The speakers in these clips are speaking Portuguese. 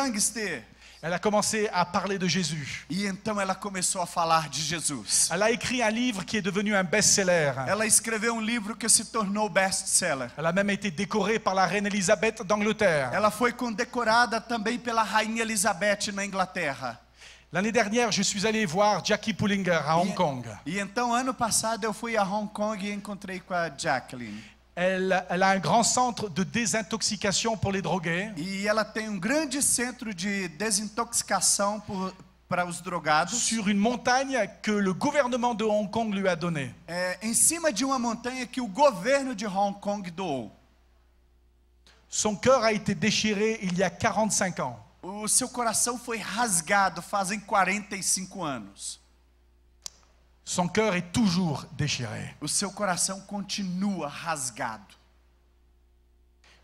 gangster. Elle a commencé à parler de Jésus. E então ela começou a falar de Jesus. Elle a écrit un livre qui est devenu un best-seller. Ela escreveu um livro que se tornou best-seller. Elle a même été décorée par la reine Elisabeth d'Angleterre. Ela foi condecorada também pela Rainha Elizabeth na Inglaterra. L'année dernière, je suis allé voir Jackie Pullinger à Hong Kong. E então, ano passado, eu fui a Hong Kong e encontrei com a Jacqueline. Elle a un grand centre de désintoxication pour les drogués. E ela tem grande centro de desintoxicação para os drogados. Sur une montagne que le gouvernement de Hong Kong lui a donnée. Em cima de uma montanha que o governo de Hong Kong doou. Son cœur a été déchiré il y a 45 ans. O seu coração foi rasgado fazem 45 anos. Son cœur est toujours déchiré. O seu coração continua rasgado.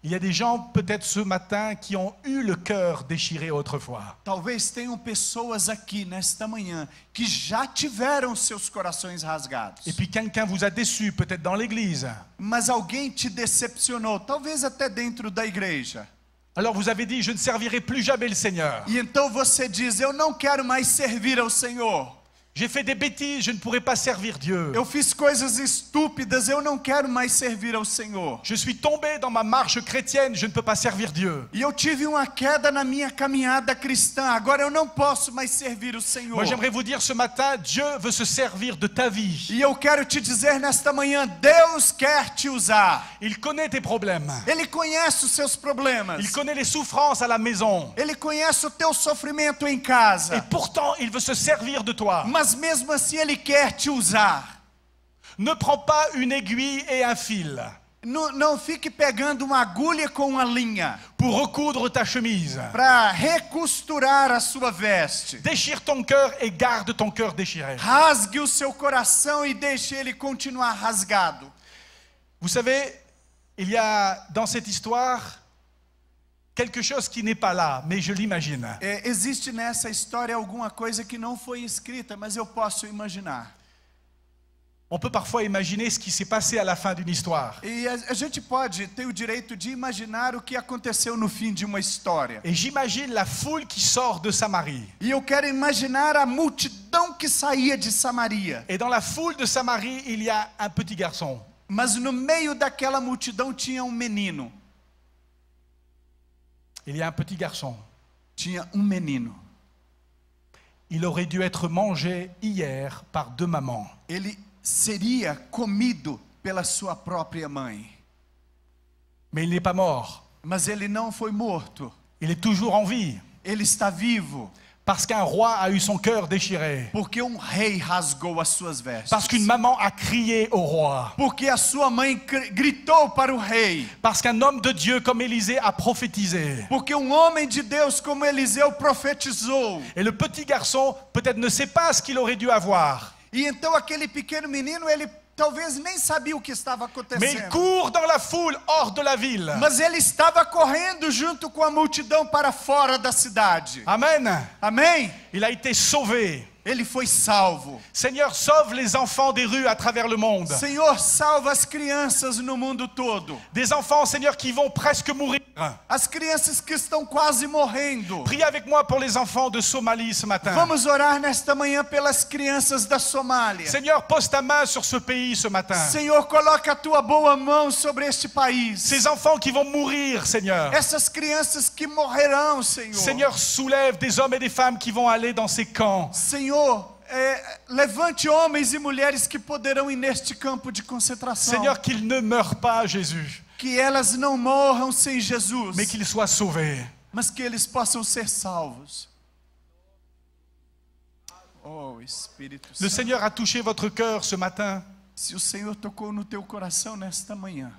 Il y a des gens peut-être ce matin qui ont eu le cœur déchiré autrefois. Talvez tenham pessoas aqui nesta manhã que já tiveram seus corações rasgados. Et puis quelqu'un vous a déçu peut-être dans l'église. Mas alguém te decepcionou, talvez até dentro da igreja. Alors vous avez dit, je ne servirai plus jamais le Seigneur. E então você diz, eu não quero mais servir ao Senhor. J'ai fait des bêtises, je ne pourrai pas servir Dieu. Eu fiz coisas estúpidas, eu não quero mais servir ao Senhor. Je suis tombé dans ma marche chrétienne, je ne peux pas servir Dieu. E eu tive uma queda na minha caminhada cristã, agora eu não posso mais servir o Senhor. Moi j'aimerais vous dire ce matin, Dieu veut se servir de ta vie. E eu quero te dizer nesta manhã, Deus quer te usar. Il connaît tes problèmes. Ele conhece os seus problemas. Il connaît les souffrances à la maison. Ele conhece o teu sofrimento em casa. Et pourtant, il veut se servir de toi. Mas mesmo assim Ele quer te usar. Ne prends pas une aiguille et un fil Não fique pegando uma agulha com uma linha pour recoudre ta chemise. para recosturar a sua veste. Déchire ton cœur et garde ton cœur déchiré. Rasgue o seu coração e deixe ele continuar rasgado. Vous savez, il y a dans cette histoire quelque chose qui n'est pas là, mais je l'imagine. Existe nessa história alguma coisa que não foi escrita, mas eu posso imaginar. On peut parfois imaginer ce qui s'est passé à la fin d'une histoire. E a gente pode ter o direito de imaginar o que aconteceu no fim de uma história. Et j'imagine la foule qui sort de Samarie. E eu quero imaginar a multidão que saía de Samaria. Et dans la foule de Samarie, il y a un petit garçon. Mas no meio daquela multidão tinha um menino. Il y a un petit garçon. Tinha um menino. Il aurait dû être mangé hier par deux mamans. Ele seria comido pela sua própria mãe. Mais il n'est pas mort. Mas ele não foi morto. Il est toujours en vie. Ele está vivo. Parce qu'un roi a eu son cœur déchiré. Porque um rei rasgou as suas vestes. Parce qu'une maman a crié au roi. Porque a sua mãe gritou para o rei. Parce qu'un homme de Dieu comme Élisée a prophétisé. Porque homem de Deus como Eliseu profetizou. Et le petit garçon peut-être ne sait pas ce qu'il aurait dû avoir. E então aquele pequeno menino, ele talvez nem sabia o que estava acontecendo. Mais il court dans la foule hors de la ville. Mas ele estava correndo junto com a multidão para fora da cidade. Amen. Amém? Il a été sauvé. Ele foi salvo. Seigneur, sauve les enfants des rues à travers le monde. Senhor, salva as crianças no mundo todo. Des enfants, Seigneur, qui vont presque mourir. As crianças que estão quase morrendo. Prie avec moi pour les enfants de Somalie ce matin. Vamos orar nesta manhã pelas crianças da Somália. Seigneur, pose ta main sur ce pays ce matin. Senhor, coloca a tua boa mão sobre este país. Ces enfants qui vont mourir, Seigneur. Essas crianças que morrerão, Senhor. Seigneur, soulève des hommes et des femmes qui vont aller dans ces camps. Senhor, levante homens e mulheres que poderão ir neste campo de concentração. Seigneur, qu'ils ne meurent pas, Jésus. Que elas não morram sem Jesus. Mais qu'ils soient sauvés. Mas que eles possam ser salvos. Oh, Espírito Santo. Le Seigneur a touché votre cœur ce matin. Se o Senhor tocou no teu coração nesta manhã.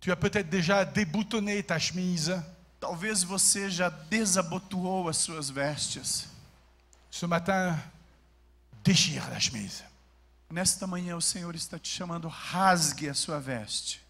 Tu as peut-être déjà déboutonné ta chemise. Talvez você já desabotoou as suas vestes. Ce matin, déchire la chemise. Nesta manhã o Senhor está te chamando, rasgue a sua veste.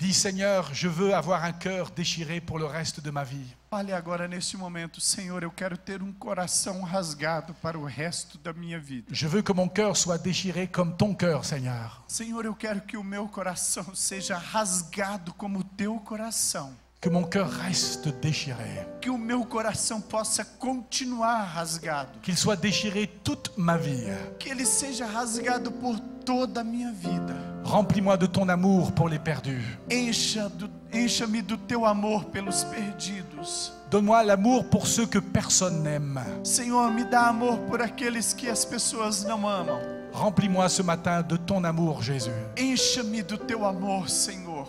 Dis Seigneur, je veux avoir un cœur déchiré pour le reste de ma vie. Fale agora neste momento, Senhor, eu quero ter coração rasgado para o resto da minha vida. Je veux que mon cœur soit déchiré comme ton cœur, Seigneur. Senhor, eu quero que o meu coração seja rasgado como o teu coração. Que mon cœur reste déchiré. Que o meu coração possa continuar rasgado. Qu'il soit déchiré toute ma vie. Que ele seja rasgado por toda a minha vida. Remplis-moi de ton amour pour les perdus. Encha-me do teu amor pelos perdidos. Donne-moi l'amour pour ceux que personne n'aime. Senhor, me dá amor por aqueles que as pessoas não amam. Remplis-moi ce matin de ton amour, Jésus. Encha-me do teu amor, Senhor.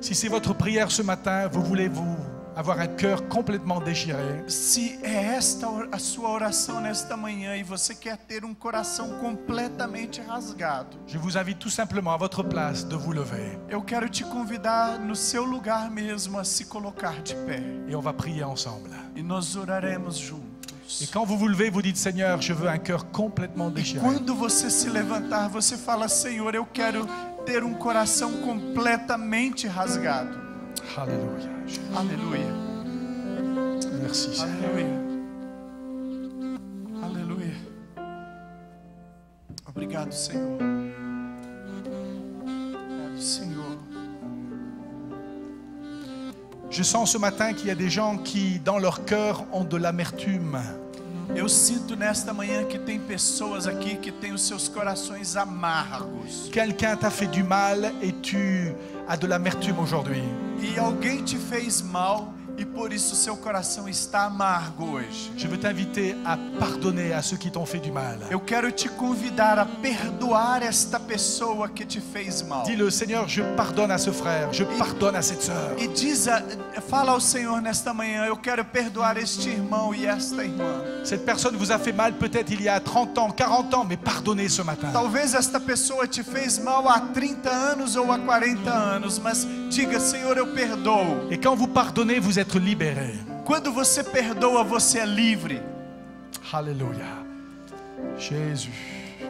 Si c'est votre prière ce matin, vous voulez avoir un cœur complètement déchiré. Se é esta a sua oração nesta manhã e você quer ter coração completamente rasgado, Je vous invite tout simplement à votre place de vous lever. eu quero te convidar no seu lugar mesmo a se colocar de pé. Et on va prier ensemble. E nós oraremos Et juntos. quand vous vous levez, vous dites Seigneur, je veux un cœur complètement E déchiré. quando você se levantar, você fala, Senhor, eu quero ter coração completamente rasgado. Alléluia. Aleluia. Merci Seigneur. Aleluia. Aleluia. Obrigado, Senhor. Obrigado, Senhor. Je sens ce matin qu'il y a des gens qui, dans leur cœur, ont de l'amertume. Eu sinto nesta manhã que tem pessoas aqui que têm os seus corações amargos. Quelqu'un t'a fait du mal et tu as de l'amertume aujourd'hui. E alguém te fez mal e por isso seu coração está amargo hoje. Je veux t'inviter à pardonner à ceux qui t'ont fait du mal. Eu quero te convidar a perdoar esta pessoa que te fez mal. Dis-le, Seigneur, je pardonne à ce frère, je pardonne à cette sœur. E fala ao Senhor nesta manhã, eu quero perdoar este irmão e esta irmã. Cette personne vous a fait mal peut-être il y a 30 ans, 40 ans, mais pardonnez ce matin. Talvez esta pessoa te fez mal há 30 anos ou há 40 anos, mas diga, Senhor, eu perdoo. Et quand vous pardonnez, vous êtes libéré. Quando você perdoa, você é livre. Alléluia. Jésus.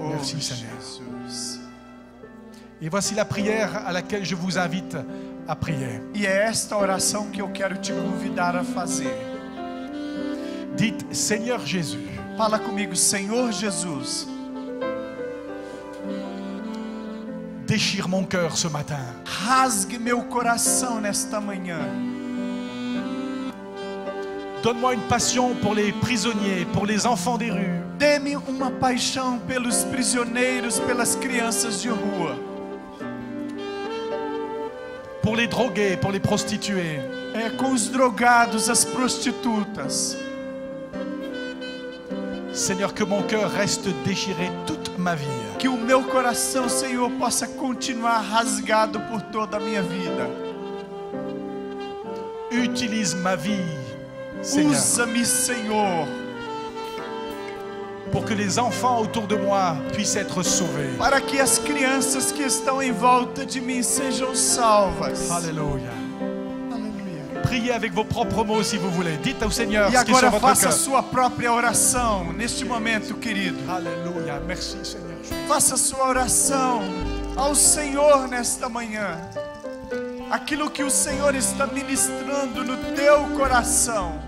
Merci Seigneur. Jesus. Et voici la prière à laquelle je vous invite à prier. E é esta oração que eu quero te convidar a fazer. Dites, Seigneur Jésus, Fala comigo, Senhor Jesus, déchire mon cœur ce matin. rasgue meu coração nesta manhã. Donne-moi une passion pour les prisonniers, pour les enfants des rues. Dê-me uma paixão pelos prisioneiros, pelas crianças de rua. Pour les drogués, pour les prostituées. Com os drogados, as prostitutas. Seigneur, que mon cœur reste déchiré toute ma vie. Que o meu coração, Senhor, possa continuar rasgado por toda a minha vida. Utilise ma vie, Seigneur, Usa-me, Senhor, pour que les enfants autour de moi puissent être sauvés. para que as crianças que estão em volta de mim sejam salvas. Alléluia. Aleluia. Priez avec vos propres mots si vous voulez. Dites au Seigneur E ce qui est sur agora votre faça a cœur. sua própria oração neste momento, querido. Alléluia. Merci Seigneur. Faça a sua oração ao Senhor nesta manhã. Aquilo que o Senhor está ministrando no teu coração.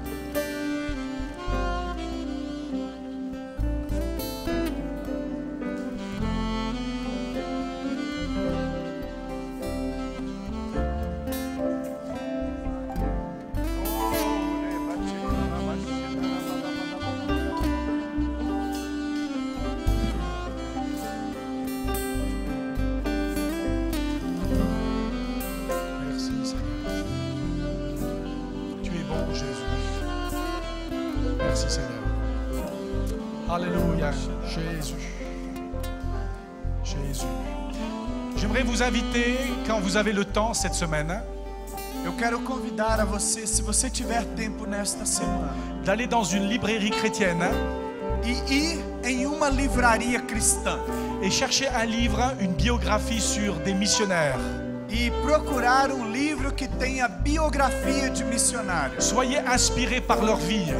Merci Seigneur. Tu es bon Jésus. Merci Seigneur. Alléluia. Jésus. Jésus. J'aimerais vous inviter, quand vous avez le temps cette semaine, Eu quero convidar a você, se você tiver tempo nesta semana, d'aller dans une librairie chrétienne e ir em uma livraria cristã et chercher un livre, une biographie sur des missionnaires. e procurar livro que tenha biografia de missionários. Soyez inspirés par leur vie.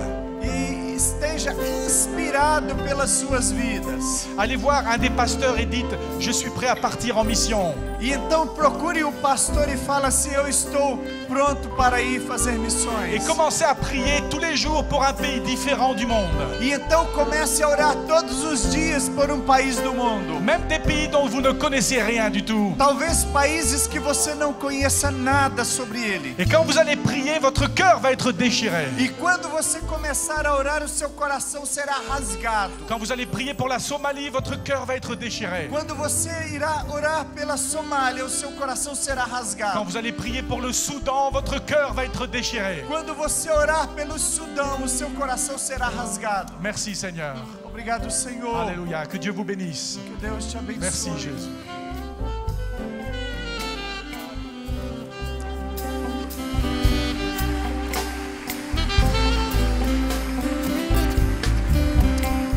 E esteja seja inspirado pelas suas vidas. Allez voir un des pasteurs et dites, je suis prêt à partir en mission. E então procure o pastor e fala assim: eu estou pronto para ir fazer missões. Et commencez à prier tous les jours pour un pays différent du monde. E então comece a orar todos os dias por um país do mundo. Même des pays dont vous ne connaissez rien du tout. Talvez países que você não conheça nada sobre ele. Et quand vous allez prier, votre cœur va être déchiré. E quando você começar a orar, o seu coração será rasgado. Quand vous allez prier pour la Somalie, votre cœur va être déchiré. Quando você irá orar pela Somália, o seu coração será rasgado. Quand vous allez prier pour le Soudan, votre cœur va être déchiré. Quando você orar pelo Sudão, o seu coração será rasgado. Merci Seigneur. Obrigado, Senhor. Alléluia. Que Dieu vous bénisse. Que Deus te abençoe. Merci Jésus.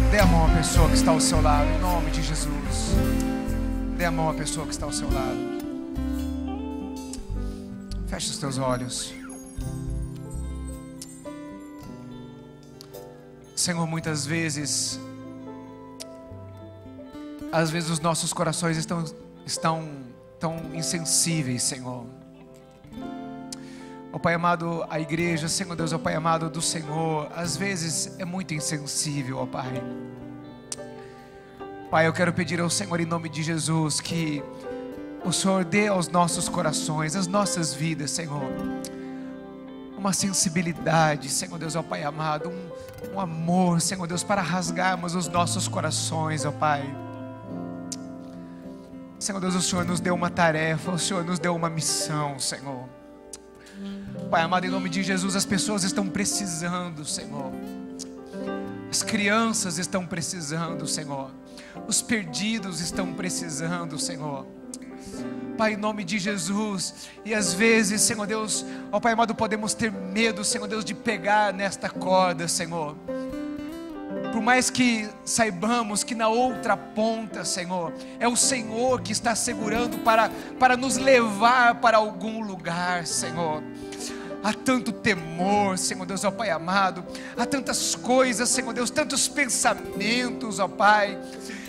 Dê a mão à pessoa que está ao seu lado, em nome de Jesus. Dê a mão à pessoa que está ao seu lado. Feche os teus olhos. Senhor, muitas vezes, às vezes os nossos corações estão tão insensíveis, Senhor. Ó Pai amado, a igreja, Senhor Deus, ó Pai amado do Senhor, às vezes é muito insensível, ó Pai. Pai, eu quero pedir ao Senhor em nome de Jesus que o Senhor dê aos nossos corações, às nossas vidas, Senhor, uma sensibilidade, Senhor Deus, ó Pai amado, um amor, Senhor Deus, para rasgarmos os nossos corações, ó Pai. Senhor Deus, o Senhor nos deu uma tarefa, o Senhor nos deu uma missão, Senhor. Pai amado, em nome de Jesus, as pessoas estão precisando, Senhor. As crianças estão precisando, Senhor. Os perdidos estão precisando, Senhor. Pai, em nome de Jesus. E às vezes, Senhor Deus, ó Pai amado, podemos ter medo, Senhor Deus, de pegar nesta corda, Senhor. Por mais que saibamos que na outra ponta, Senhor, é o Senhor que está segurando para nos levar para algum lugar, Senhor. Há tanto temor, Senhor Deus, ó Pai amado. Há tantas coisas, Senhor Deus, tantos pensamentos, ó Pai.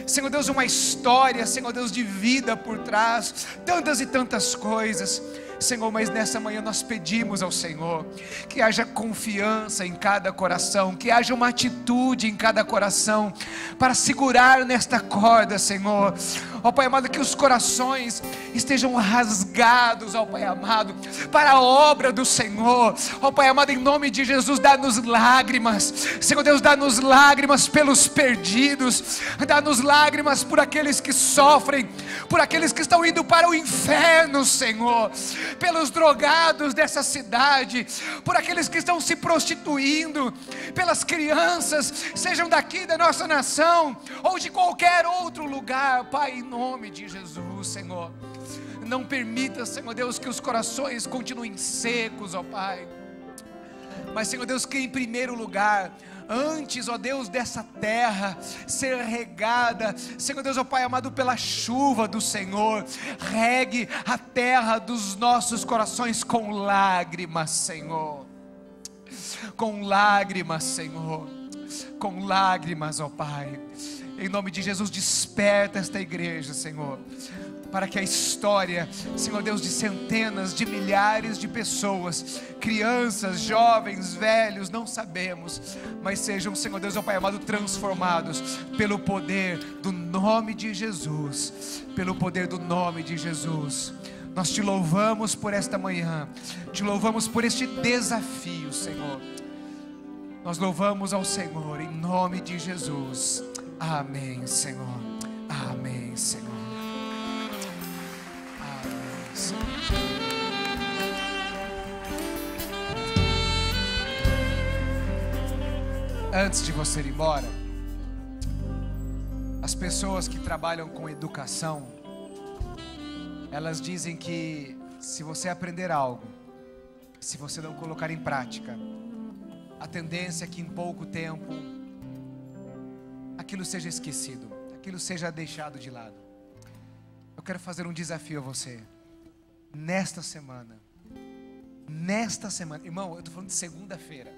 Senhor Deus, uma história, Senhor Deus, de vida por trás. Tantas e tantas coisas. Senhor, mas nessa manhã nós pedimos ao Senhor que haja confiança em cada coração, que haja uma atitude em cada coração para segurar nesta corda, Senhor. Ó Pai amado, que os corações estejam rasgados, ó Pai amado, para a obra do Senhor. Ó Pai amado, em nome de Jesus, dá-nos lágrimas, Senhor Deus, dá-nos lágrimas pelos perdidos, dá-nos lágrimas por aqueles que sofrem, por aqueles que estão indo para o inferno, Senhor, pelos drogados dessa cidade, por aqueles que estão se prostituindo, pelas crianças, sejam daqui da nossa nação ou de qualquer outro lugar, Pai, em nome de Jesus, Senhor. Não permita, Senhor Deus, que os corações continuem secos, ó Pai, mas, Senhor Deus, que em primeiro lugar, antes, ó Deus, dessa terra ser regada, Senhor Deus, ó Pai amado, pela chuva do Senhor, regue a terra dos nossos corações com lágrimas, Senhor. Com lágrimas, Senhor. Com lágrimas, ó Pai. Em nome de Jesus, desperta esta igreja, Senhor, para que a história, Senhor Deus, de centenas, de milhares de pessoas, crianças, jovens, velhos, não sabemos, mas sejam, Senhor Deus, ó Pai amado, transformados pelo poder do nome de Jesus, pelo poder do nome de Jesus. Nós te louvamos por esta manhã, te louvamos por este desafio, Senhor. Nós louvamos ao Senhor em nome de Jesus. Amém, Senhor. Amém, Senhor. Amém, Senhor. Antes de você ir embora, as pessoas que trabalham com educação, elas dizem que se você aprender algo, se você não colocar em prática, a tendência é que em pouco tempo aquilo seja esquecido, aquilo seja deixado de lado. Eu quero fazer um desafio a você. Nesta semana, irmão, eu estou falando de segunda-feira.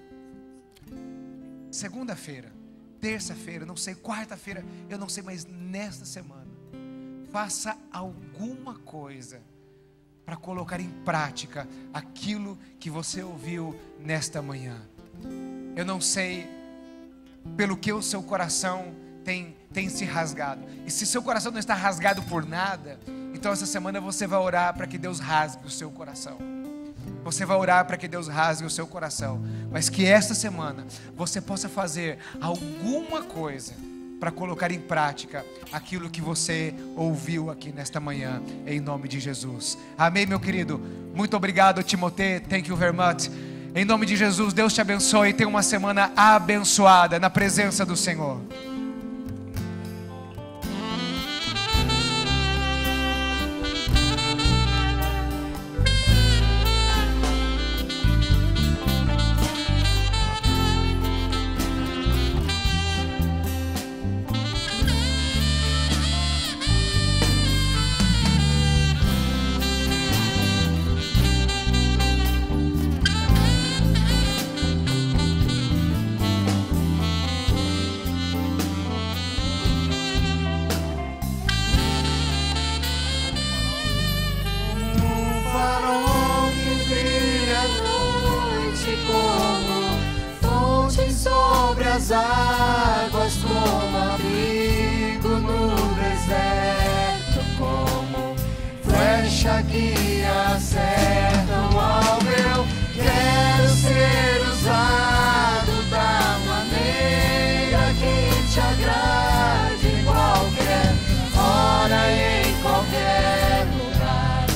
Segunda-feira, terça-feira, não sei, quarta-feira, eu não sei, mas nesta semana, faça alguma coisa para colocar em prática aquilo que você ouviu nesta manhã. Eu não sei pelo que o seu coração tem se rasgado. E se seu coração não está rasgado por nada, então essa semana você vai orar para que Deus rasgue o seu coração. Você vai orar para que Deus rasgue o seu coração. Mas que esta semana você possa fazer alguma coisa para colocar em prática aquilo que você ouviu aqui nesta manhã, em nome de Jesus. Amém, meu querido? Muito obrigado, Timoteu. Thank you very much. Em nome de Jesus, Deus te abençoe e tenha uma semana abençoada na presença do Senhor. As águas como abrigo no deserto, como flecha que acertam ao meu. Quero ser usado da maneira que te agrade, em qualquer hora e em qualquer lugar.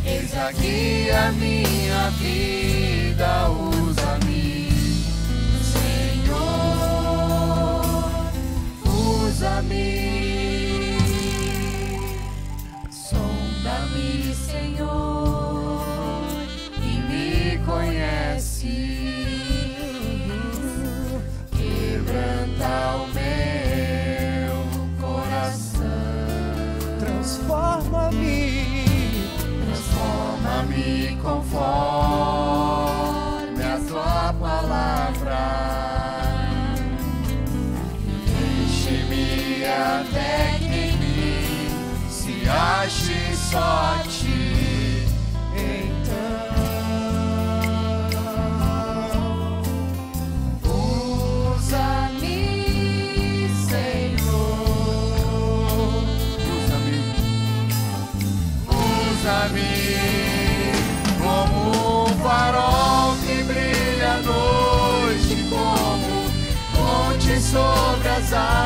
Eis aqui a minha vida, usa-me, usa-me, sonda-me, Senhor, e me conhece, quebranta o meu coração, transforma-me conforme a tua palavra. Até que em mim se ache só ti, então usa-me, Senhor, usa-me como um farol que brilha à noite, como ponte sobre as águas.